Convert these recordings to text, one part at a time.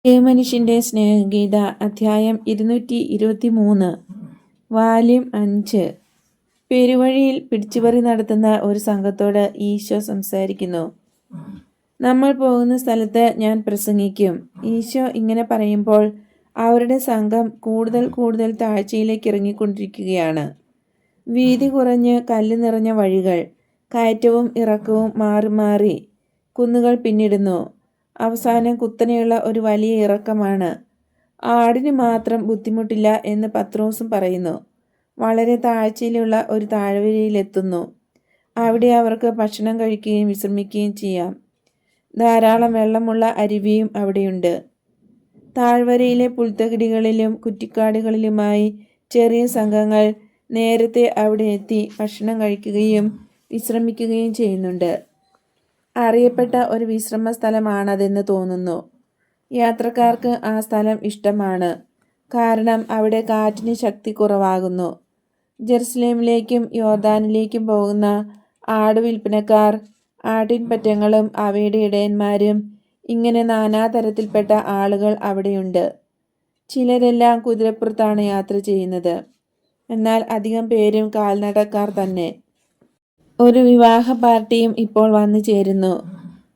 മനുഷ്യന്റെ സ്നേഹഗീത അധ്യായം 223 വാല്യം 5. പെരുവഴിയിൽ പിടിച്ചുപറി നടത്തുന്ന ഒരു സംഘത്തോട് ഈശോ സംസാരിക്കുന്നു. നമ്മൾ പോകുന്ന സ്ഥലത്ത് ഞാൻ പ്രസംഗിക്കും. ഈശോ ഇങ്ങനെ പറയുമ്പോൾ അവരുടെ സംഘം കൂടുതൽ താഴ്ചയിലേക്ക് ഇറങ്ങിക്കൊണ്ടിരിക്കുകയാണ്. വീതി കുറഞ്ഞ് കല്ല് നിറഞ്ഞ വഴികൾ, കയറ്റവും ഇറക്കവും മാറി മാറി കുന്നുകൾ പിന്നിടുന്നു. അവസാനം കുത്തനെയുള്ള ഒരു വലിയ ഇറക്കമാണ്. ആടിന് മാത്രം ബുദ്ധിമുട്ടില്ല എന്ന് പത്രോസും പറയുന്നു. വളരെ താഴ്ചയിലുള്ള ഒരു താഴ്വരയിലെത്തുന്നു. അവിടെ അവർക്ക് ഭക്ഷണം കഴിക്കുകയും വിശ്രമിക്കുകയും ചെയ്യാം. ധാരാളം വെള്ളമുള്ള അരുവിയും അവിടെയുണ്ട്. താഴ്വരയിലെ പുൽത്തകിടികളിലും കുറ്റിക്കാടുകളിലുമായി ചെറിയ സംഘങ്ങൾ നേരത്തെ അവിടെ എത്തി ഭക്ഷണം കഴിക്കുകയും വിശ്രമിക്കുകയും ചെയ്യുന്നുണ്ട്. അറിയപ്പെട്ട ഒരു വിശ്രമ സ്ഥലമാണതെന്ന് തോന്നുന്നു. യാത്രക്കാർക്ക് ആ സ്ഥലം ഇഷ്ടമാണ്, കാരണം അവിടെ കാറ്റിന് ശക്തി കുറവാകുന്നു. ജെറുസലേമിലേക്കും യോർദാനിലേക്കും പോകുന്ന ആടുവിൽപ്പനക്കാർ, ആട്ടിൻപറ്റങ്ങളും അവയുടെ ഇടയന്മാരും, ഇങ്ങനെ നാനാതരത്തിൽപ്പെട്ട ആളുകൾ അവിടെയുണ്ട്. ചിലരെല്ലാം കുതിരപ്പുറത്താണ് യാത്ര ചെയ്യുന്നത്, എന്നാൽ അധികം പേരും കാൽനടക്കാർ തന്നെ. ഒരു വിവാഹ പാർട്ടിയും ഇപ്പോൾ വന്നു ചേരുന്നു.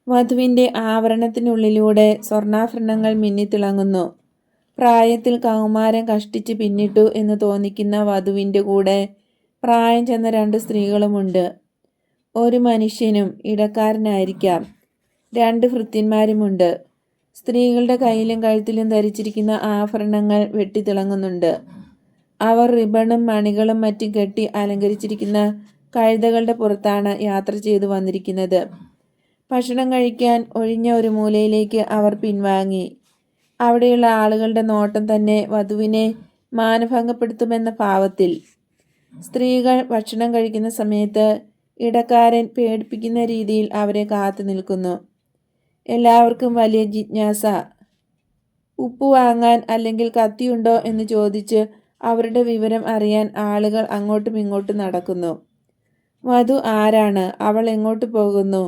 വധുവിൻ്റെ ആവരണത്തിനുള്ളിലൂടെ സ്വർണ്ണാഭരണങ്ങൾ മിന്നിത്തിളങ്ങുന്നു. പ്രായത്തിൽ കൗമാരം കഷ്ടിച്ച് പിന്നിട്ടു എന്ന് തോന്നിക്കുന്ന വധുവിൻ്റെ കൂടെ പ്രായം ചെന്ന 2 സ്ത്രീകളുമുണ്ട്. ഒരു മനുഷ്യനും ഇടക്കാരനായിരിക്കാം. 2 ഭൃത്യന്മാരുമുണ്ട്. സ്ത്രീകളുടെ കയ്യിലും കഴുത്തിലും ധരിച്ചിരിക്കുന്ന ആഭരണങ്ങൾ വെട്ടിത്തിളങ്ങുന്നുണ്ട്. അവർ റിബണും മണികളും മറ്റും കെട്ടി അലങ്കരിച്ചിരിക്കുന്ന കഴുതകളുടെ പുറത്താണ് യാത്ര ചെയ്തു വന്നിരിക്കുന്നത്. ഭക്ഷണം കഴിക്കാൻ ഒഴിഞ്ഞ ഒരു മൂലയിലേക്ക് അവർ പിൻവാങ്ങി. അവിടെയുള്ള ആളുകളുടെ നോട്ടം തന്നെ വധുവിനെ മാനഭംഗപ്പെടുത്തുമെന്ന ഭാവത്തിൽ. സ്ത്രീകൾ ഭക്ഷണം കഴിക്കുന്ന സമയത്ത് ഇടക്കാരൻ പേടിപ്പിക്കുന്ന രീതിയിൽ അവരെ കാത്തു നിൽക്കുന്നു. എല്ലാവർക്കും വലിയ ജിജ്ഞാസ. ഉപ്പ് വാങ്ങാൻ അല്ലെങ്കിൽ കത്തിയുണ്ടോ എന്ന് ചോദിച്ച് അവരുടെ വിവരം അറിയാൻ ആളുകൾ അങ്ങോട്ടും ഇങ്ങോട്ടും നടക്കുന്നു. വധു ആരാണ്, അവൾ എങ്ങോട്ട് പോകുന്നു,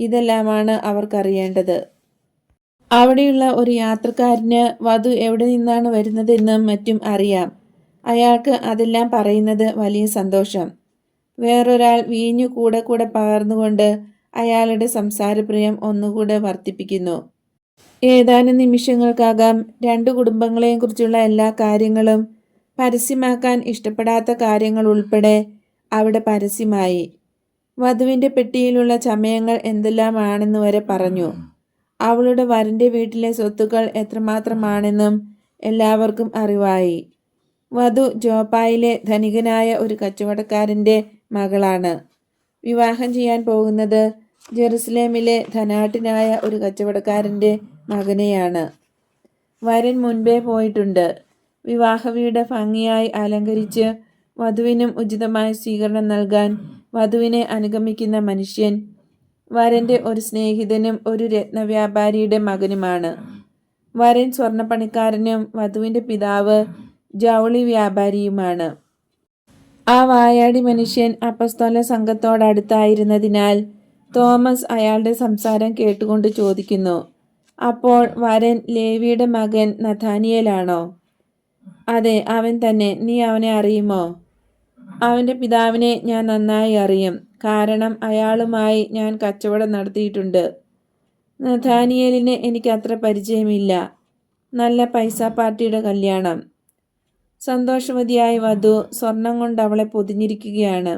ഇതെല്ലാമാണ് അവർക്കറിയേണ്ടത്. അവിടെയുള്ള ഒരു യാത്രക്കാരന് വധു എവിടെ നിന്നാണ് വരുന്നതെന്നും മറ്റും അറിയാം. അയാൾക്ക് അതെല്ലാം പറയുന്നത് വലിയ സന്തോഷം. വേറൊരാൾ വീഞ്ഞു കൂടെ പകർന്നുകൊണ്ട് അയാളുടെ സംസാരപ്രിയം ഒന്നുകൂടെ വർദ്ധിപ്പിക്കുന്നു. ഏതാനും നിമിഷങ്ങൾക്കകം 2 കുടുംബങ്ങളെയും കുറിച്ചുള്ള എല്ലാ കാര്യങ്ങളും, പരസ്യമാക്കാൻ ഇഷ്ടപ്പെടാത്ത കാര്യങ്ങൾ ഉൾപ്പെടെ അവിടെ പരസ്യമായി. വധുവിൻ്റെ പെട്ടിയിലുള്ള ചമയങ്ങൾ എന്തെല്ലാമാണെന്ന് വരെ പറഞ്ഞു. അവളുടെ വരൻ്റെ വീട്ടിലെ സ്വത്തുക്കൾ എത്രമാത്രമാണെന്നും എല്ലാവർക്കും അറിവായി. വധു ജോപ്പായിലെ ധനികനായ ഒരു കച്ചവടക്കാരൻ്റെ മകളാണ്. വിവാഹം ചെയ്യാൻ പോകുന്നത് ജെറുസലേമിലെ ധനാഢ്യനായ ഒരു കച്ചവടക്കാരൻ്റെ മകനെയാണ്. വരൻ മുൻപേ പോയിട്ടുണ്ട്. വിവാഹവീട് ഭംഗിയായി അലങ്കരിച്ച് വധുവിനും ഉചിതമായ സ്വീകരണം നൽകാൻ വധുവിനെ അനുഗമിക്കുന്ന മനുഷ്യൻ വരൻ്റെ ഒരു സ്നേഹിതനും ഒരു രത്നവ്യാപാരിയുടെ മകനുമാണ്. വരൻ സ്വർണ്ണപ്പണിക്കാരനും വധുവിൻ്റെ പിതാവ് ജൗളി വ്യാപാരിയുമാണ്. ആ വായാടി മനുഷ്യൻ അപ്പസ്തോല സംഘത്തോടടുത്തായിരുന്നതിനാൽ തോമസ് അയാളുടെ സംസാരം കേട്ടുകൊണ്ട് ചോദിക്കുന്നു, അപ്പോൾ വരൻ ലേവിയുടെ മകൻ നഥാനിയേലാണോ? അതെ, അവൻ തന്നെ. നീ അവനെ അറിയുമോ? അവൻ്റെ പിതാവിനെ ഞാൻ നന്നായി അറിയും, കാരണം അയാളുമായി ഞാൻ കച്ചവടം നടത്തിയിട്ടുണ്ട്. നഥാനിയേലിനെ എനിക്ക് അത്ര പരിചയമില്ല. നല്ല പൈസ പാർട്ടിയുടെ കല്യാണം. സന്തോഷവതിയായ വധു സ്വർണം കൊണ്ട് അവളെ പൊതിഞ്ഞിരിക്കുകയാണ്.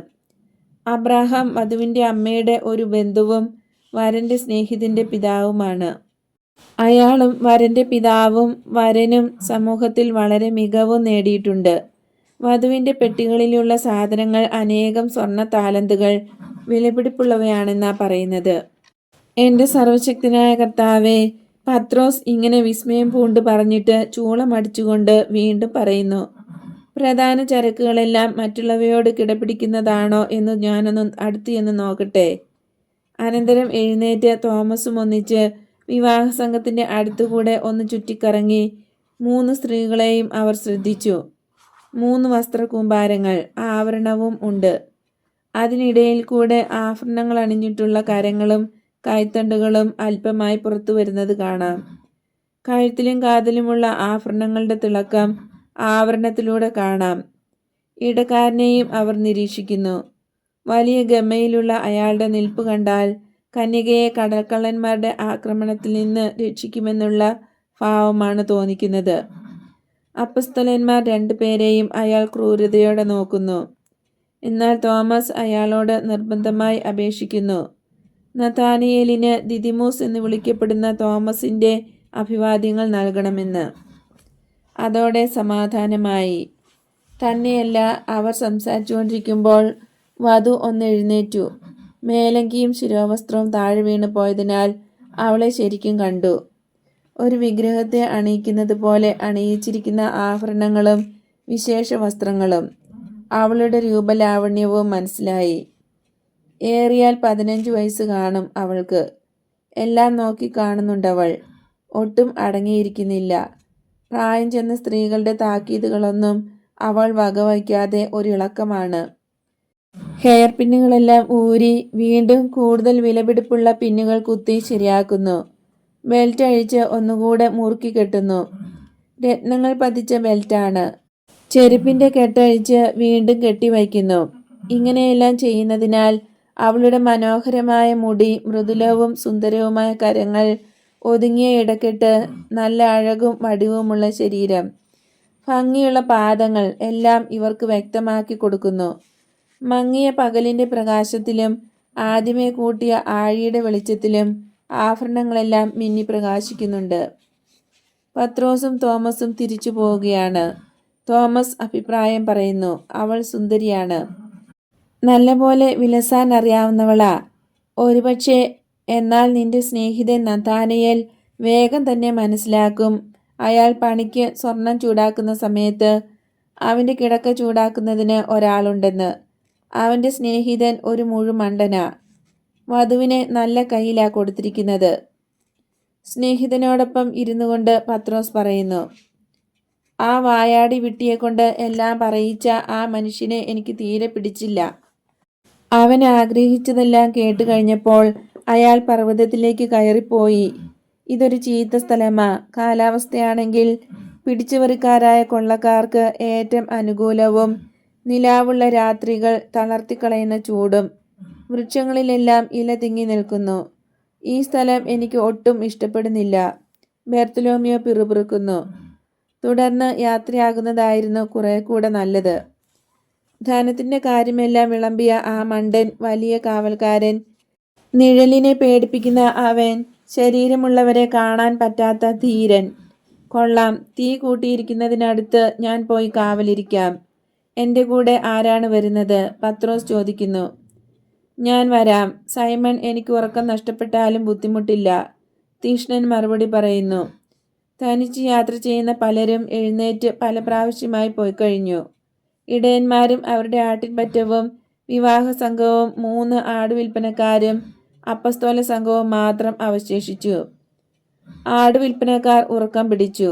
അബ്രാഹാം വധുവിൻ്റെ അമ്മയുടെ ഒരു ബന്ധുവും വരൻ്റെ സ്നേഹിതൻ്റെ പിതാവുമാണ്. അയാളും വരൻ്റെ പിതാവും വരനും സമൂഹത്തിൽ വളരെ മികവും നേടിയിട്ടുണ്ട്. വധുവിൻ്റെ പെട്ടികളിലുള്ള സാധനങ്ങൾ അനേകം സ്വർണ്ണ താലന്തുകൾ വിലപിടിപ്പുള്ളവയാണെന്നാ പറയുന്നത്. എൻ്റെ സർവശക്തനായ കർത്താവേ, പത്രോസ് ഇങ്ങനെ വിസ്മയം പൂണ്ട് പറഞ്ഞിട്ട് ചൂളമടിച്ചുകൊണ്ട് വീണ്ടും പറയുന്നു, പ്രധാന ചരക്കുകളെല്ലാം മറ്റുള്ളവയോട് കിടപിടിക്കുന്നതാണോ എന്ന് ഞാനൊന്ന് അടുത്ത് എന്ന് നോക്കട്ടെ. അനന്തരം എഴുന്നേറ്റ് തോമസും ഒന്നിച്ച് വിവാഹ സംഘത്തിൻ്റെ അടുത്തുകൂടെ ഒന്ന് ചുറ്റിക്കറങ്ങി. 3 സ്ത്രീകളെയും അവർ ശ്രദ്ധിച്ചു. 3 വസ്ത്രകൂമ്പാരങ്ങൾ, ആവരണവും ഉണ്ട്. അതിനിടയിൽ കൂടെ ആഭരണങ്ങൾ അണിഞ്ഞിട്ടുള്ള കരങ്ങളും കൈത്തണ്ടുകളും അല്പമായി പുറത്തു വരുന്നത് കാണാം. കഴുത്തിലും കാതിലുമുള്ള ആഭരണങ്ങളുടെ തിളക്കം ആവരണത്തിലൂടെ കാണാം. ഇടക്കാരനെയും അവർ നിരീക്ഷിക്കുന്നു. വലിയ ഗമയിലുള്ള അയാളുടെ നിൽപ്പ് കണ്ടാൽ കന്യകയെ കടൽക്കള്ളന്മാരുടെ ആക്രമണത്തിൽ നിന്ന് രക്ഷിക്കുമെന്നുള്ള ഭാവമാണ് തോന്നിക്കുന്നത്. അപ്പസ്തലന്മാർ രണ്ടുപേരെയും അയാൾ ക്രൂരതയോടെ നോക്കുന്നു. എന്നാൽ തോമസ് അയാളോട് നിർബന്ധമായി അപേക്ഷിക്കുന്നു, നഥാനിയേലിന് ദിദിമോസ് എന്ന് വിളിക്കപ്പെടുന്ന തോമസിൻ്റെ അഭിവാദ്യങ്ങൾ നൽകണമെന്ന്. അതോടെ സമാധാനമായി. തന്നെയല്ല, അവർ സംസാരിച്ചുകൊണ്ടിരിക്കുമ്പോൾ വധു ഒന്ന് എഴുന്നേറ്റു. മേലങ്കിയും ശിരോവസ്ത്രവും താഴെ വീണ് പോയതിനാൽ അവളെ ശരിക്കും കണ്ടു. ഒരു വിഗ്രഹത്തെ അണിയിക്കുന്നത് പോലെ അണിയിച്ചിരിക്കുന്ന ആഭരണങ്ങളും വിശേഷ വസ്ത്രങ്ങളും അവളുടെ രൂപലാവണ്യവും മനസ്സിലായി. ഏറിയാൽ 15 വയസ്സ് കാണും അവൾക്ക്. എല്ലാം നോക്കി കാണുന്നുണ്ടവൾ. ഒട്ടും അടങ്ങിയിരിക്കുന്നില്ല. പ്രായം ചെന്ന സ്ത്രീകളുടെ താക്കീതുകളൊന്നും അവൾ വകവയ്ക്കാതെ ഒരിളക്കമാണ്. ഹെയർ പിന്നുകളെല്ലാം ഊരി വീണ്ടും കൂടുതൽ വിലപിടിപ്പുള്ള പിന്നുകൾ കുത്തി ശരിയാക്കുന്നു. ബെൽറ്റ് അഴിച്ച് ഒന്നുകൂടെ മുറുക്കി കെട്ടുന്നു. രത്നങ്ങൾ പതിച്ച ബെൽറ്റാണ്. ചെരുപ്പിൻ്റെ കെട്ടഴിച്ച് വീണ്ടും കെട്ടിവയ്ക്കുന്നു. ഇങ്ങനെയെല്ലാം ചെയ്യുന്നതിനാൽ അവളുടെ മനോഹരമായ മുടി, മൃദുലവും സുന്ദരവുമായ കരങ്ങൾ, ഒതുങ്ങിയ ഇടക്കെട്ട്, നല്ല അഴകും വടിവുമുള്ള ശരീരം, ഭംഗിയുള്ള പാദങ്ങൾ എല്ലാം ഇവർക്ക് വ്യക്തമാക്കി കൊടുക്കുന്നു. മങ്ങിയ പകലിൻ്റെ പ്രകാശത്തിലും ആദ്യമേ കൂട്ടിയ ആഴിയുടെ വെളിച്ചത്തിലും ആഭരണങ്ങളെല്ലാം മിന്നി പ്രകാശിക്കുന്നുണ്ട്. പത്രോസും തോമസും തിരിച്ചു പോവുകയാണ്. തോമസ് അഭിപ്രായം പറയുന്നു, അവൾ സുന്ദരിയാണ്, നല്ലപോലെ വിലസാൻ അറിയാവുന്നവളാ. ഒരുപക്ഷെ എന്നാൽ നിന്റെ സ്നേഹിതൻ നഥാനയേൽ വേഗം തന്നെ മനസ്സിലാക്കും. അയാൾ പണിക്ക് സ്വർണം ചൂടാക്കുന്ന സമയത്ത് അവൻ്റെ കിടക്ക ചൂടാക്കുന്നതിന് ഒരാളുണ്ടെന്ന്. അവൻ്റെ സ്നേഹിതൻ ഒരു മുഴുമണ്ടനാ. വധുവിനെ നല്ല കയ്യിലാ കൊടുത്തിരിക്കുന്നത്. സ്നേഹിതനോടൊപ്പം ഇരുന്നു കൊണ്ട് പത്രോസ് പറയുന്നു, ആ വായാടി വിട്ടിയെക്കൊണ്ട് എല്ലാം പറയിച്ച ആ മനുഷ്യനെ എനിക്ക് തീരെ പിടിച്ചില്ല. അവൻ ആഗ്രഹിച്ചതെല്ലാം കേട്ട് കഴിഞ്ഞപ്പോൾ അയാൾ പർവ്വതത്തിലേക്ക് കയറിപ്പോയി. ഇതൊരു ചീത്ത സ്ഥലമാ. കാലാവസ്ഥയാണെങ്കിൽ പിടിച്ചുപറിക്കാരായ കൊള്ളക്കാർക്ക് ഏറ്റവും അനുകൂലവും നിലാവുള്ള രാത്രികൾ തളർത്തിക്കളയുന്ന ചൂടും. വൃക്ഷങ്ങളിലെല്ലാം ഇല തിങ്ങി നിൽക്കുന്നു. ഈ സ്ഥലം എനിക്ക് ഒട്ടും ഇഷ്ടപ്പെടുന്നില്ല. ബെർത്തലോമിയോ പിറുപിറുക്കുന്നു. തുടർന്ന് യാത്രയാകുന്നതായിരുന്നു കുറെ കൂടെ നല്ലത്. ധനത്തിൻ്റെ കാര്യമെല്ലാം വിളമ്പിയ ആ മണ്ടൻ വലിയ കാവൽക്കാരൻ, നിഴലിനെ പേടിപ്പിക്കുന്ന അവൻ, ശരീരമുള്ളവരെ കാണാൻ പറ്റാത്ത ധീരൻ. കൊള്ളാം, തീ കൂട്ടിയിരിക്കുന്നതിനടുത്ത് ഞാൻ പോയി കാവലിരിക്കാം. എൻ്റെ കൂടെ ആരാണ് വരുന്നത്? പത്രോസ് ചോദിക്കുന്നു. ഞാൻ വരാം സൈമൺ, എനിക്ക് ഉറക്കം നഷ്ടപ്പെട്ടാലും ബുദ്ധിമുട്ടില്ല, തീഷ്ണൻ മറുപടി പറയുന്നു. തനിച്ച് യാത്ര ചെയ്യുന്ന പലരും എഴുന്നേറ്റ് പല പ്രാവശ്യമായി പോയിക്കഴിഞ്ഞു. ഇടയന്മാരും അവരുടെ ആട്ടിൻപറ്റവും വിവാഹ സംഘവും 3 ആടുവിൽപ്പനക്കാരും അപ്പസ്തോല സംഘവും മാത്രം അവശേഷിച്ചു. ആടുവിൽപ്പനക്കാർ ഉറക്കം പിടിച്ചു.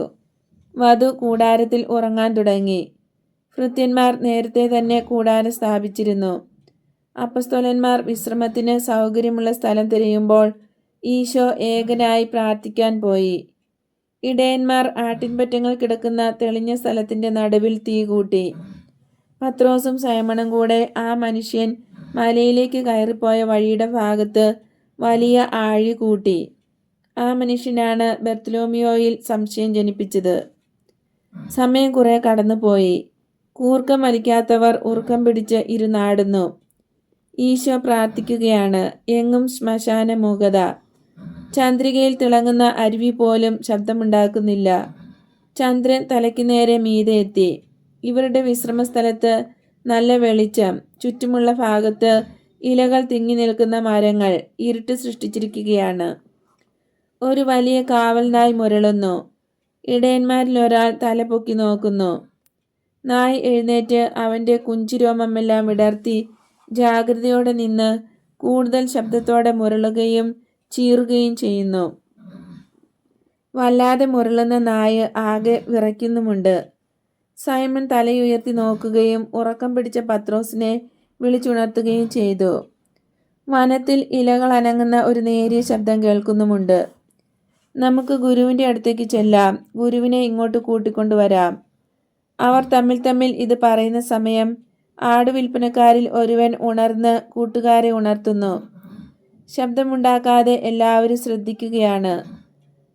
വധു കൂടാരത്തിൽ ഉറങ്ങാൻ തുടങ്ങി. ഭൃത്യന്മാർ നേരത്തെ തന്നെ കൂടാരം സ്ഥാപിച്ചിരുന്നു. അപ്പസ്തോലന്മാർ വിശ്രമത്തിന് സൗകര്യമുള്ള സ്ഥലം തിരയുമ്പോൾ ഈശോ ഏകനായി പ്രാർത്ഥിക്കാൻ പോയി. ഇടയന്മാർ ആട്ടിൻപറ്റങ്ങൾ കിടക്കുന്ന തെളിഞ്ഞ സ്ഥലത്തിൻ്റെ നടുവിൽ തീ കൂട്ടി. പത്രോസും സൈമണും കൂടെ ആ മനുഷ്യൻ മലയിലേക്ക് കയറിപ്പോയ വഴിയുടെ ഭാഗത്ത് വലിയ ആഴി കൂട്ടി. ആ മനുഷ്യനാണ് ബെർത്തലോമിയോയിൽ സംശയം ജനിപ്പിച്ചത്. സമയം കുറെ കടന്നുപോയി. കൂർക്കം വലിക്കാത്തവർ ഉറക്കം പിടിച്ച് ഇരുന്നാടുന്നു. ഈശോ പ്രാർത്ഥിക്കുകയാണ്. എങ്ങും ശ്മശാന മൂകത. ചന്ദ്രികയിൽ തിളങ്ങുന്ന അരുവി പോലും ശബ്ദമുണ്ടാക്കുന്നില്ല. ചന്ദ്രൻ തലയ്ക്ക് നേരെ മീതെ എത്തി. ഇവരുടെ വിശ്രമസ്ഥലത്ത് നല്ല വെളിച്ചം. ചുറ്റുമുള്ള ഭാഗത്ത് ഇലകൾ തിങ്ങി നിൽക്കുന്ന മരങ്ങൾ ഇരുട്ട് സൃഷ്ടിച്ചിരിക്കുകയാണ്. ഒരു വലിയ കാവൽ നായ് മുരളുന്നു. ഇടയന്മാരിൽ ഒരാൾ തല പൊക്കി നോക്കുന്നു. നായ് എഴുന്നേറ്റ് അവൻ്റെ കുഞ്ചിരോമമെല്ലാം വിടർത്തി ജാഗ്രതയോടെ നിന്ന് കൂടുതൽ ശബ്ദത്തോടെ മുരളുകയും ചീറുകയും ചെയ്യുന്നു. വല്ലാതെ മുരളുന്ന നായ് ആകെ വിറയ്ക്കുന്നുമുണ്ട്. സൈമൺ തലയുയർത്തി നോക്കുകയും ഉറക്കം പിടിച്ച പത്രോസിനെ വിളിച്ചുണർത്തുകയും ചെയ്തു. വനത്തിൽ ഇലകൾ അനങ്ങുന്ന ഒരു നേരിയ ശബ്ദം കേൾക്കുന്നുമുണ്ട്. നമുക്ക് ഗുരുവിൻ്റെ അടുത്തേക്ക് ചെല്ലാം, ഗുരുവിനെ ഇങ്ങോട്ട് കൂട്ടിക്കൊണ്ടുവരാം. അവർ തമ്മിൽ ഇത് പറയുന്ന സമയം ആടുവിൽപ്പനക്കാരിൽ ഒരുവൻ ഉണർന്ന് കൂട്ടുകാരെ ഉണർത്തുന്നു. ശബ്ദമുണ്ടാക്കാതെ എല്ലാവരും ശ്രദ്ധിക്കുകയാണ്.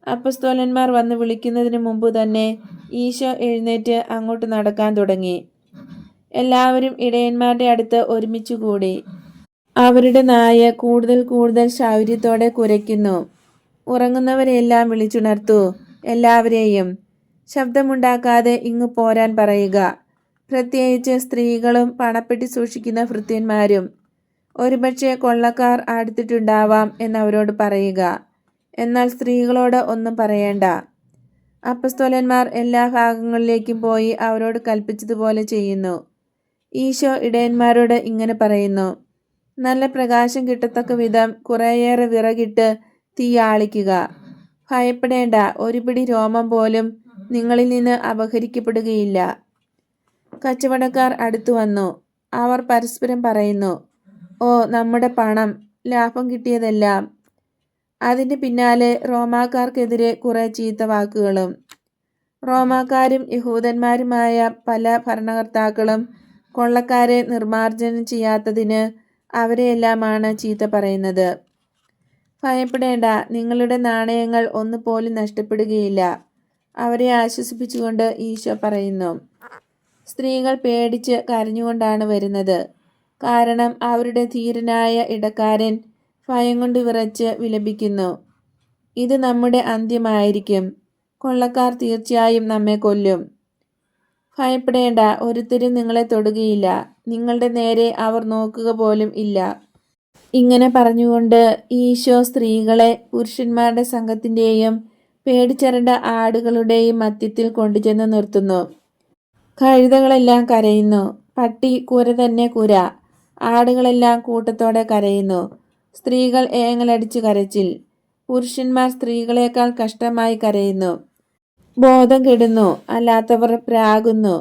അപ്പസ്തോലന്മാർ വന്ന് വിളിക്കുന്നതിന് മുമ്പ് തന്നെ ഈശോ എഴുന്നേറ്റ് അങ്ങോട്ട് നടക്കാൻ തുടങ്ങി. എല്ലാവരും ഇടയന്മാരുടെ അടുത്ത് ഒരുമിച്ച് കൂടി. അവരുടെ നായ കൂടുതൽ ശൗര്യത്തോടെ കുരയ്ക്കുന്നു. ഉറങ്ങുന്നവരെയെല്ലാം വിളിച്ചുണർത്തൂ, എല്ലാവരെയും. ശബ്ദമുണ്ടാക്കാതെ ഇങ്ങ് പോരാൻ പറയുക, പ്രത്യേകിച്ച് സ്ത്രീകളും പണപ്പെട്ടി സൂക്ഷിക്കുന്ന ഭൃത്യന്മാരും. ഒരുപക്ഷെ കൊള്ളക്കാർ അടുത്തിട്ടുണ്ടാവാം എന്നവരോട് പറയുക. എന്നാൽ സ്ത്രീകളോട് ഒന്നും പറയേണ്ട. അപ്പസ്തോലന്മാർ എല്ലാ ഭാഗങ്ങളിലേക്കും പോയി അവരോട് കൽപ്പിച്ചതുപോലെ ചെയ്യുന്നു. ഈശോ ഇടയന്മാരോട് ഇങ്ങനെ പറയുന്നു: നല്ല പ്രകാശം കിട്ടത്തക്ക വിധം കുറേയേറെ വിറകിട്ട് തീ ആളിക്കുക. ഭയപ്പെടേണ്ട, ഒരു പിടി രോമം പോലും നിങ്ങളിൽ നിന്ന് അപഹരിക്കപ്പെടുകയില്ല. കച്ചവടക്കാർ അടുത്തു വന്നു. അവർ പരസ്പരം പറയുന്നു: ഓ, നമ്മുടെ പണം, ലാഭം കിട്ടിയതെല്ലാം. അതിൻ്റെ പിന്നാലെ റോമാക്കാർക്കെതിരെ കുറെ ചീത്ത വാക്കുകളും. റോമാക്കാരും യഹൂദന്മാരുമായ പല ഭരണകർത്താക്കളും കൊള്ളക്കാരെ നിർമ്മാർജ്ജനം ചെയ്യാത്തതിന് അവരെയെല്ലാമാണ് ചീത്ത പറയുന്നത്. ഭയപ്പെടേണ്ട, നിങ്ങളുടെ നാണയങ്ങൾ ഒന്നുപോലും നഷ്ടപ്പെടുകയില്ല. അവരെ ആശ്വസിപ്പിച്ചുകൊണ്ട് ഈശോ പറയുന്നു. സ്ത്രീകൾ പേടിച്ച് കരഞ്ഞുകൊണ്ടാണ് വരുന്നത്. കാരണം അവരുടെ ധീരനായ ഇടക്കാരൻ ഭയം കൊണ്ട് വിറച്ച് വിലപിക്കുന്നു. ഇത് നമ്മുടെ അന്ത്യമായിരിക്കും. കൊള്ളക്കാർ തീർച്ചയായും നമ്മെ കൊല്ലും. ഭയപ്പെടേണ്ട, ഒരുത്തരും നിങ്ങളെ തൊടുകയില്ല. നിങ്ങളുടെ നേരെ അവർ നോക്കുക പോലും ഇല്ല. ഇങ്ങനെ പറഞ്ഞുകൊണ്ട് ഈശോ സ്ത്രീകളെ പുരുഷന്മാരുടെ സംഘത്തിൻ്റെയും പേടിച്ചരണ്ട ആടുകളുടെയും മധ്യത്തിൽ കൊണ്ടുചെന്ന് നിർത്തുന്നു. കഴുതകളെല്ലാം കരയുന്നു, പട്ടി കുര തന്നെ കുര. ആടുകളെല്ലാം കൂട്ടത്തോടെ കരയുന്നു. സ്ത്രീകൾ ഏങ്ങലടിച്ച് കരച്ചിൽ. പുരുഷന്മാർ സ്ത്രീകളെക്കാൾ കഷ്ടമായി കരയുന്നു. ബോധം കെടുന്നു, അല്ലാത്തവർ പ്രാകുന്നു.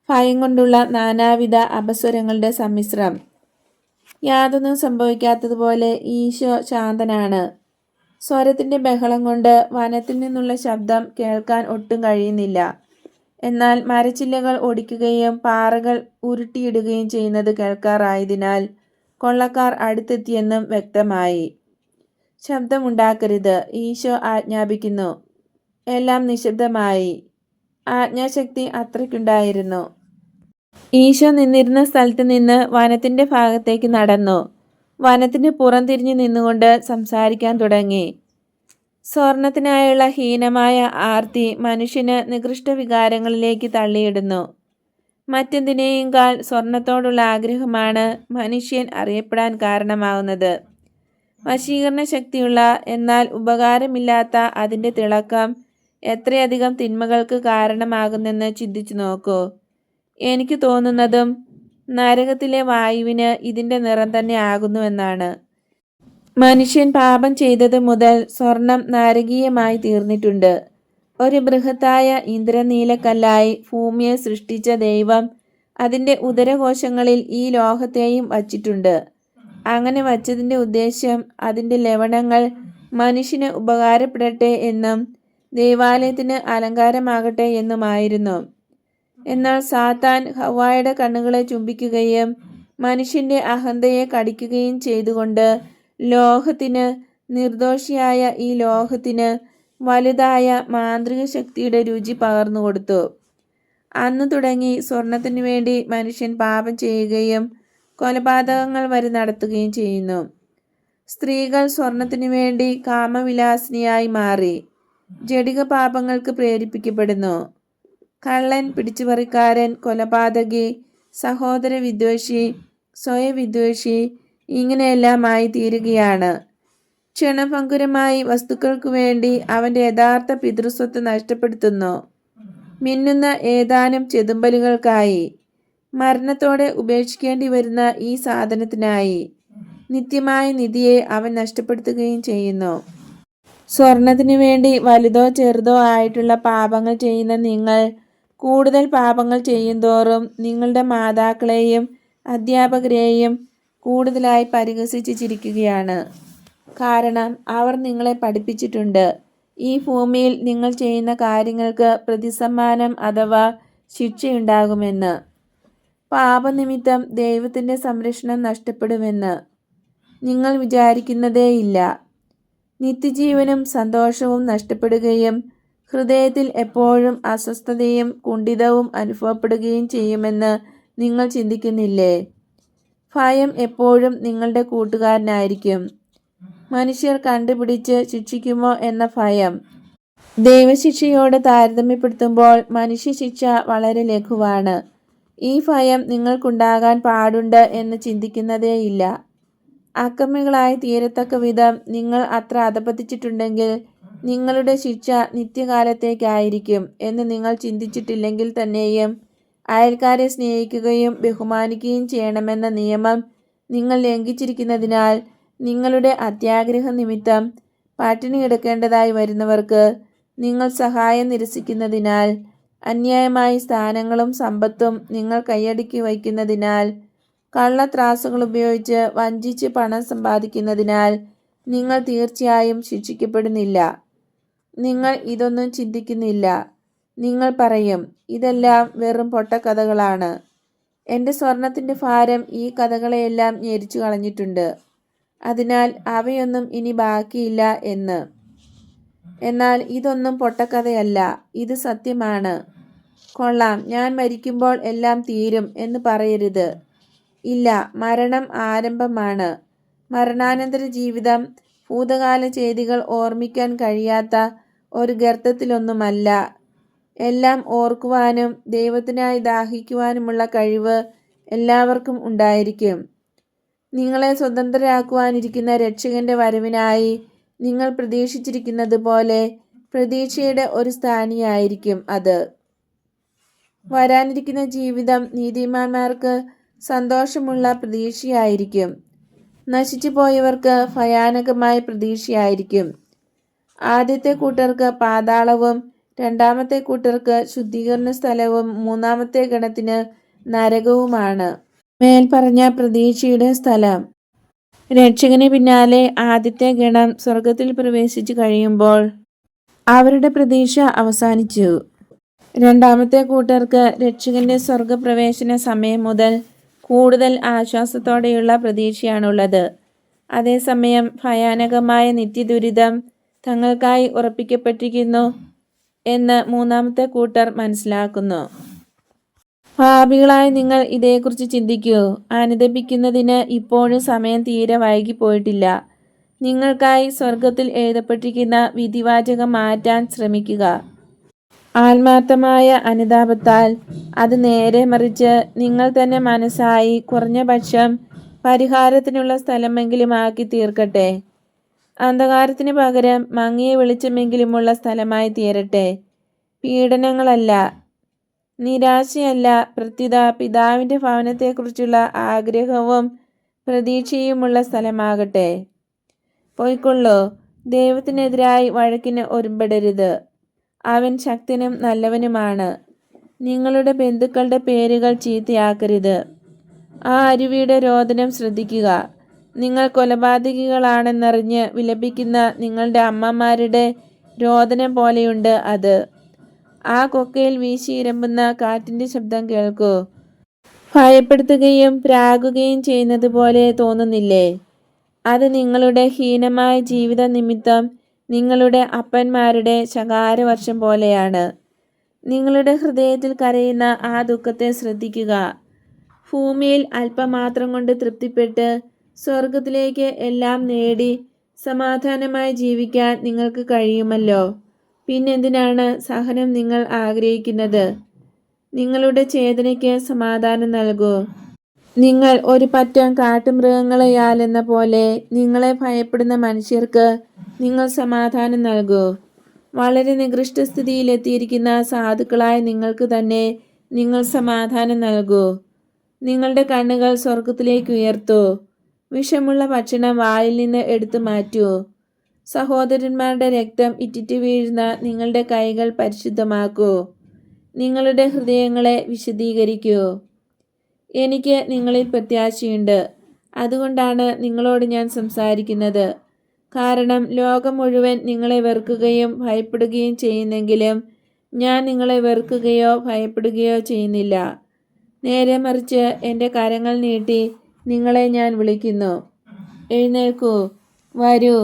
ഭയം കൊണ്ടുള്ള നാനാവിധ അപസ്വരങ്ങളുടെ സമ്മിശ്രം. യാതൊന്നും സംഭവിക്കാത്തതുപോലെ ഈശോ ശാന്തനാണ്. സ്വരത്തിൻ്റെ ബഹളം കൊണ്ട് വനത്തിൽ നിന്നുള്ള ശബ്ദം കേൾക്കാൻ ഒട്ടും കഴിയുന്നില്ല. എന്നാൽ മരച്ചില്ലകൾ ഒടിക്കുകയും പാറകൾ ഉരുട്ടിയിടുകയും ചെയ്യുന്നത് കേൾക്കാറായതിനാൽ കൊള്ളക്കാർ അടുത്തെത്തിയെന്നും വ്യക്തമായി. ശബ്ദമുണ്ടാക്കരുത്, ഈശോ ആജ്ഞാപിക്കുന്നു. എല്ലാം നിശബ്ദമായി. ആജ്ഞാശക്തി അത്രയ്ക്കുണ്ടായിരുന്നു. ഈശോ നിന്നിരുന്ന സ്ഥലത്ത് നിന്ന് വനത്തിൻ്റെ ഭാഗത്തേക്ക് നടന്നു. വനത്തിന് പുറംതിരിഞ്ഞു നിന്നുകൊണ്ട് സംസാരിക്കാൻ തുടങ്ങി. സ്വർണത്തിനായുള്ള ഹീനമായ ആർത്തി മനുഷ്യന് നികൃഷ്ട വികാരങ്ങളിലേക്ക് തള്ളിയിടുന്നു. മറ്റെന്തിനേയുംകാൾ സ്വർണത്തോടുള്ള ആഗ്രഹമാണ് മനുഷ്യൻ അറിയപ്പെടാൻ കാരണമാകുന്നത്. വശീകരണ ശക്തിയുള്ള എന്നാൽ ഉപകാരമില്ലാത്ത അതിൻ്റെ തിളക്കം എത്രയധികം തിന്മകൾക്ക് കാരണമാകുന്നെന്ന് ചിന്തിച്ചു നോക്കൂ. എനിക്ക് തോന്നുന്നതും നരകത്തിലെ വായുവിന് ഇതിൻ്റെ നിറം തന്നെ ആകുന്നുവെന്നാണ്. മനുഷ്യൻ പാപം ചെയ്തത് മുതൽ സ്വർണം നാരകീയമായി തീർന്നിട്ടുണ്ട്. ഒരു ബൃഹത്തായ ഇന്ദ്രനീലക്കല്ലായി ഭൂമിയെ സൃഷ്ടിച്ച ദൈവം അതിൻ്റെ ഉദരകോശങ്ങളിൽ ഈ ലോഹത്തെയും വച്ചിട്ടുണ്ട്. അങ്ങനെ വച്ചതിൻ്റെ ഉദ്ദേശ്യം അതിൻ്റെ ലവണങ്ങൾ മനുഷ്യന് ഉപകാരപ്പെടട്ടെ എന്നും ദൈവാലയത്തിന് അലങ്കാരമാകട്ടെ എന്നുമായിരുന്നു. എന്നാൽ സാത്താൻ ഹവ്വായുടെ കണ്ണുകളെ ചുംബിക്കുകയും മനുഷ്യൻ്റെ അഹന്തയെ കടിക്കുകയും ചെയ്തുകൊണ്ട് നിർദോഷിയായ ഈ ലോഹത്തിന് വലുതായ മാന്ത്രിക ശക്തിയുടെ രുചി പകർന്നു കൊടുത്തു. അന്നു തുടങ്ങി സ്വർണത്തിനു വേണ്ടി മനുഷ്യൻ പാപം ചെയ്യുകയും കൊലപാതകങ്ങൾ വരെ നടത്തുകയും ചെയ്യുന്നു. സ്ത്രീകൾ സ്വർണത്തിനു വേണ്ടി കാമവിലാസിനിയായി മാറി ജഡിക പാപങ്ങൾക്ക് പ്രേരിപ്പിക്കപ്പെടുന്നു. കള്ളൻ, പിടിച്ചുപറിക്കാരൻ, കൊലപാതകി, സഹോദര വിദ്വേഷി, സ്വയവിദ്വേഷി, ഇങ്ങനെയെല്ലാമായി തീരുകയാണ്. ക്ഷണഭങ്കുരമായി വസ്തുക്കൾക്കു വേണ്ടി അവൻ്റെ യഥാർത്ഥ പിതൃസ്വത്ത് നഷ്ടപ്പെടുത്തുന്നു. മിന്നുന്ന ഏതാനും ചെതുമ്പലുകൾക്കായി, മരണത്തോടെ ഉപേക്ഷിക്കേണ്ടി വരുന്ന ഈ സാധനത്തിനായി നിത്യമായ നിധിയെ അവൻ നഷ്ടപ്പെടുത്തുകയും ചെയ്യുന്നു. സ്വർണത്തിനു വേണ്ടി വലുതോ ചെറുതോ ആയിട്ടുള്ള പാപങ്ങൾ ചെയ്യുന്ന നിങ്ങൾ കൂടുതൽ പാപങ്ങൾ ചെയ്യുന്തോറും നിങ്ങളുടെ മാതാക്കളെയും അധ്യാപകരെയും കൂടുതലായി പരിഹസിച്ച് ചിരിക്കുകയാണ്. കാരണം അവർ നിങ്ങളെ പഠിപ്പിച്ചിട്ടുണ്ട്, ഈ ഭൂമിയിൽ നിങ്ങൾ ചെയ്യുന്ന കാര്യങ്ങൾക്ക് പ്രതിസമ്മാനം അഥവാ ശിക്ഷയുണ്ടാകുമെന്ന്. പാപനിമിത്തം ദൈവത്തിൻ്റെ സംരക്ഷണം നഷ്ടപ്പെടുമെന്ന് നിങ്ങൾ വിചാരിക്കുന്നതേയില്ല. നിത്യജീവനും സന്തോഷവും നഷ്ടപ്പെടുകയും ഹൃദയത്തിൽ എപ്പോഴും അസ്വസ്ഥതയും കുണ്ഠിതവും അനുഭവപ്പെടുകയും ചെയ്യുമെന്ന് നിങ്ങൾ ചിന്തിക്കുന്നില്ലേ? ഭയം എപ്പോഴും നിങ്ങളുടെ കൂട്ടുകാരനായിരിക്കും. മനുഷ്യർ കണ്ടുപിടിച്ച് ശിക്ഷിക്കുമോ എന്ന ഭയം. ദൈവശിക്ഷയോട് താരതമ്യപ്പെടുത്തുമ്പോൾ മനുഷ്യശിക്ഷ വളരെ ലഘുവാണ്. ഈ ഭയം നിങ്ങൾക്കുണ്ടാകാൻ പാടുണ്ട് എന്ന് ചിന്തിക്കുന്നതേയില്ല. അക്രമികളായി തീരത്തക്ക വിധം നിങ്ങൾ അത്ര അധഃപതിച്ചിട്ടുണ്ടെങ്കിൽ നിങ്ങളുടെ ശിക്ഷ നിത്യകാലത്തേക്കായിരിക്കും എന്ന് നിങ്ങൾ ചിന്തിച്ചിട്ടില്ലെങ്കിൽ തന്നെയും അയൽക്കാരെ സ്നേഹിക്കുകയും ബഹുമാനിക്കുകയും ചെയ്യണമെന്ന നിയമം നിങ്ങൾ ലംഘിച്ചിരിക്കുന്നതിനാൽ നിങ്ങളുടെ അത്യാഗ്രഹ നിമിത്തം പട്ടിണി കിടക്കേണ്ടതായി വരുന്നവർക്ക് നിങ്ങൾ സഹായം നിരസിക്കുന്നതിനാൽ അന്യായമായി സ്ഥാനങ്ങളും സമ്പത്തും നിങ്ങൾ കൈയടക്കി വയ്ക്കുന്നതിനാൽ കള്ളത്രാസുകൾ ഉപയോഗിച്ച് വഞ്ചിച്ച് പണം സമ്പാദിക്കുന്നതിനാൽ നിങ്ങൾ തീർച്ചയായും ശിക്ഷിക്കപ്പെടുന്നില്ല. നിങ്ങൾ ഇതൊന്നും ചിന്തിക്കുന്നില്ല. നിങ്ങൾ പറയും, ഇതെല്ലാം വെറും പൊട്ടക്കഥകളാണ്. എൻ്റെ സ്വർണത്തിൻ്റെ ഭാരം ഈ കഥകളെയെല്ലാം ഞെരിച്ചു കളഞ്ഞിട്ടുണ്ട്. അതിനാൽ അവയൊന്നും ഇനി ബാക്കിയില്ല എന്ന്. എന്നാൽ ഇതൊന്നും പൊട്ടക്കഥയല്ല, ഇത് സത്യമാണ്. കൊള്ളാം, ഞാൻ മരിക്കുമ്പോൾ എല്ലാം തീരും എന്ന് പറയരുത്. ഇല്ല, മരണം ആരംഭമാണ്. മരണാനന്തര ജീവിതം ഭൂതകാല ചെയ്തികൾ ഓർമ്മിക്കാൻ കഴിയാത്ത ഒരു ഗർത്തത്തിലൊന്നുമല്ല. എല്ലാം ഓർക്കുവാനും ദൈവത്തിനായി ദാഹിക്കുവാനുമുള്ള കഴിവ് എല്ലാവർക്കും ഉണ്ടായിരിക്കും. നിങ്ങളെ സ്വതന്ത്രരാക്കുവാനിരിക്കുന്ന രക്ഷകന്റെ വരവിനായി നിങ്ങൾ പ്രതീക്ഷിച്ചിരിക്കുന്നത് പോലെ പ്രതീക്ഷയുടെ ഒരു സ്ഥാനിയായിരിക്കും അത്. വരാനിരിക്കുന്ന ജീവിതം നീതിമാന്മാർക്ക് സന്തോഷമുള്ള പ്രതീക്ഷയായിരിക്കും. നശിച്ചു പോയവർക്ക് ഭയാനകമായ പ്രതീക്ഷയായിരിക്കും. ആദ്യത്തെ കൂട്ടർക്ക് പാതാളവും രണ്ടാമത്തെ കൂട്ടർക്ക് ശുദ്ധീകരണ സ്ഥലവും മൂന്നാമത്തെ ഗണത്തിന് നരകവുമാണ് മേൽപ്പറഞ്ഞ പ്രതീക്ഷയുടെ സ്ഥലം. രക്ഷകന് പിന്നാലെ ആദ്യത്തെ ഗണം സ്വർഗത്തിൽ പ്രവേശിച്ചു കഴിയുമ്പോൾ അവരുടെ പ്രതീക്ഷ അവസാനിച്ചു. രണ്ടാമത്തെ കൂട്ടർക്ക് രക്ഷകന്റെ സ്വർഗപ്രവേശന സമയം മുതൽ കൂടുതൽ ആശ്വാസത്തോടെയുള്ള പ്രതീക്ഷയാണുള്ളത്. അതേസമയം ഭയാനകമായ നിത്യദുരിതം തങ്ങൾക്കായി ഉറപ്പിക്കപ്പെട്ടിരിക്കുന്നു എന്ന് മൂന്നാമത്തെ കൂട്ടർ മനസ്സിലാക്കുന്നു. പാപികളായ നിങ്ങൾ ഇതേക്കുറിച്ച് ചിന്തിക്കൂ. അനുതപിക്കുന്നതിന് ഇപ്പോഴും സമയം തീരെ വൈകിപ്പോയിട്ടില്ല. നിങ്ങൾക്കായി സ്വർഗത്തിൽ എഴുതപ്പെട്ടിരിക്കുന്ന വിധിവാചകം മാറ്റാൻ ശ്രമിക്കുക. ആത്മാർത്ഥമായ അനുതാപത്താൽ അത് നേരെ മറിച്ച് നിങ്ങൾ തന്നെ മനസ്സായി കുറഞ്ഞ പക്ഷം പരിഹാരത്തിനുള്ള സ്ഥലമെങ്കിലും ആക്കി തീർക്കട്ടെ. അന്ധകാരത്തിന് പകരം മങ്ങിയ വെളിച്ചമെങ്കിലുമുള്ള സ്ഥലമായി തീരട്ടെ. പീഡനങ്ങളല്ല, നിരാശയല്ല, പ്രത്യുത പിതാവിൻ്റെ ഭവനത്തെക്കുറിച്ചുള്ള ആഗ്രഹവും പ്രതീക്ഷയുമുള്ള സ്ഥലമാകട്ടെ. പോയിക്കൊള്ളൂ, ദൈവത്തിനെതിരായി വഴക്കിന് ഒരുമ്പെടരുത്. അവൻ ശക്തനും നല്ലവനുമാണ്. നിങ്ങളുടെ ബന്ധുക്കളുടെ പേരുകൾ ചീത്തയാക്കരുത്. ആ അരുവിയുടെ രോദനം ശ്രദ്ധിക്കുക. നിങ്ങൾ കൊലപാതകികളാണെന്നറിഞ്ഞ് വിലപിക്കുന്ന നിങ്ങളുടെ അമ്മമാരുടെ രോദനം പോലെയുണ്ട് അത്. ആ കൊക്കയിൽ വീശിയിരമ്പുന്ന കാറ്റിൻ്റെ ശബ്ദം കേൾക്കൂ. ഭയപ്പെടുത്തുകയും പ്രാകുകയും ചെയ്യുന്നത് പോലെ തോന്നുന്നില്ലേ? അത് നിങ്ങളുടെ ഹീനമായ ജീവിത നിമിത്തം നിങ്ങളുടെ അപ്പന്മാരുടെ ശകാരവർഷം പോലെയാണ്. നിങ്ങളുടെ ഹൃദയത്തിൽ കരയുന്ന ആ ദുഃഖത്തെ ശ്രദ്ധിക്കുക. ഭൂമിയിൽ അല്പമാത്രം കൊണ്ട് തൃപ്തിപ്പെട്ട് സ്വർഗത്തിലേക്ക് എല്ലാം നേടി സമാധാനമായി ജീവിക്കാൻ നിങ്ങൾക്ക് കഴിയുമല്ലോ. പിന്നെന്തിനാണ് സഹനം നിങ്ങൾ ആഗ്രഹിക്കുന്നത്? നിങ്ങളുടെ ചേതനയ്ക്ക് സമാധാനം നൽകൂ. നിങ്ങൾ ഒരു പറ്റം കാട്ടുമൃഗങ്ങളെയാലെന്ന പോലെ നിങ്ങളെ ഭയപ്പെടുന്ന മനുഷ്യർക്ക് നിങ്ങൾ സമാധാനം നൽകൂ. വളരെ നികൃഷ്ട സ്ഥിതിയിലെത്തിയിരിക്കുന്ന സാധുക്കളായ നിങ്ങൾക്ക് തന്നെ നിങ്ങൾ സമാധാനം നൽകൂ. നിങ്ങളുടെ കണ്ണുകൾ സ്വർഗത്തിലേക്ക് ഉയർത്തൂ. വിഷമുള്ള ഭക്ഷണം വായിൽ നിന്ന് എടുത്തു മാറ്റൂ. സഹോദരന്മാരുടെ രക്തം ഇറ്റിറ്റ് വീഴുന്ന നിങ്ങളുടെ കൈകൾ പരിശുദ്ധമാക്കൂ. നിങ്ങളുടെ ഹൃദയങ്ങളെ വിശദീകരിക്കൂ. എനിക്ക് നിങ്ങളിൽ പ്രത്യാശയുണ്ട്. അതുകൊണ്ടാണ് നിങ്ങളോട് ഞാൻ സംസാരിക്കുന്നത്. കാരണം ലോകം മുഴുവൻ നിങ്ങളെ വെറുക്കുകയും ഭയപ്പെടുകയും ചെയ്യുന്നെങ്കിലും ഞാൻ നിങ്ങളെ വെറുക്കുകയോ ഭയപ്പെടുകയോ ചെയ്യുന്നില്ല. നേരെ മറിച്ച് എൻ്റെ കരങ്ങൾ നീട്ടി നിങ്ങളെ ഞാൻ വിളിക്കുന്നു. എഴുന്നേൽക്കൂ, വരൂ,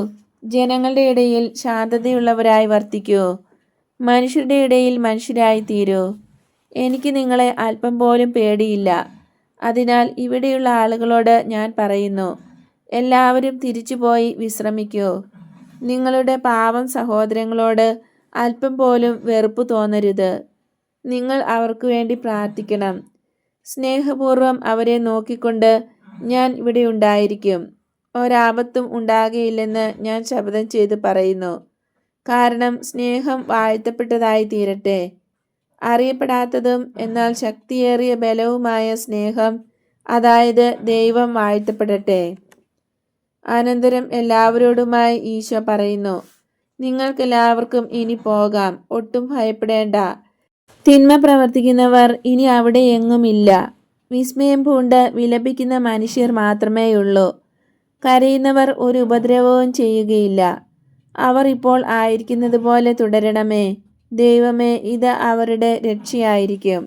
ജനങ്ങളുടെ ഇടയിൽ ശാന്തതയുള്ളവരായി വർത്തിക്കൂ, മനുഷ്യരുടെ ഇടയിൽ മനുഷ്യരായി തീരൂ. എനിക്ക് നിങ്ങളെ അല്പം പോലും പേടിയില്ല. അതിനാൽ ഇവിടെയുള്ള ആളുകളോട് ഞാൻ പറയുന്നു, എല്ലാവരും തിരിച്ചുപോയി വിശ്രമിക്കൂ. നിങ്ങളുടെ പാവം സഹോദരങ്ങളോട് അല്പം പോലും വെറുപ്പ് തോന്നരുത്. നിങ്ങൾ അവർക്ക് വേണ്ടി പ്രാർത്ഥിക്കണം. സ്നേഹപൂർവ്വം അവരെ നോക്കിക്കൊണ്ട് ഞാൻ ഇവിടെ ഉണ്ടായിരിക്കും. ഒരാപത്തും ഉണ്ടാകുകയില്ലെന്ന് ഞാൻ ശപഥം ചെയ്ത് പറയുന്നു. കാരണം സ്നേഹം വാഴ്ത്തപ്പെട്ടതായി തീരട്ടെ. അറിയപ്പെടാത്തതും എന്നാൽ ശക്തിയേറിയ ബലവുമായ സ്നേഹം, അതായത് ദൈവം വാഴ്ത്തപ്പെടട്ടെ. അനന്തരം എല്ലാവരോടുമായി ഈശോ പറയുന്നു, നിങ്ങൾക്കെല്ലാവർക്കും ഇനി പോകാം. ഒട്ടും ഭയപ്പെടേണ്ട. തിന്മ പ്രവർത്തിക്കുന്നവർ ഇനി അവിടെ എങ്ങുമില്ല. വിസ്മയം പൂണ്ട് വിലപിക്കുന്ന മനുഷ്യർ മാത്രമേയുള്ളൂ. കരയുന്നവർ ഒരു ഉപദ്രവവും ചെയ്യുകയില്ല. അവർ ഇപ്പോൾ ആയിരിക്കുന്നത് പോലെ തുടരണമേ. ദൈവമേ, ഇത് അവരുടെ രക്ഷയായിരിക്കും.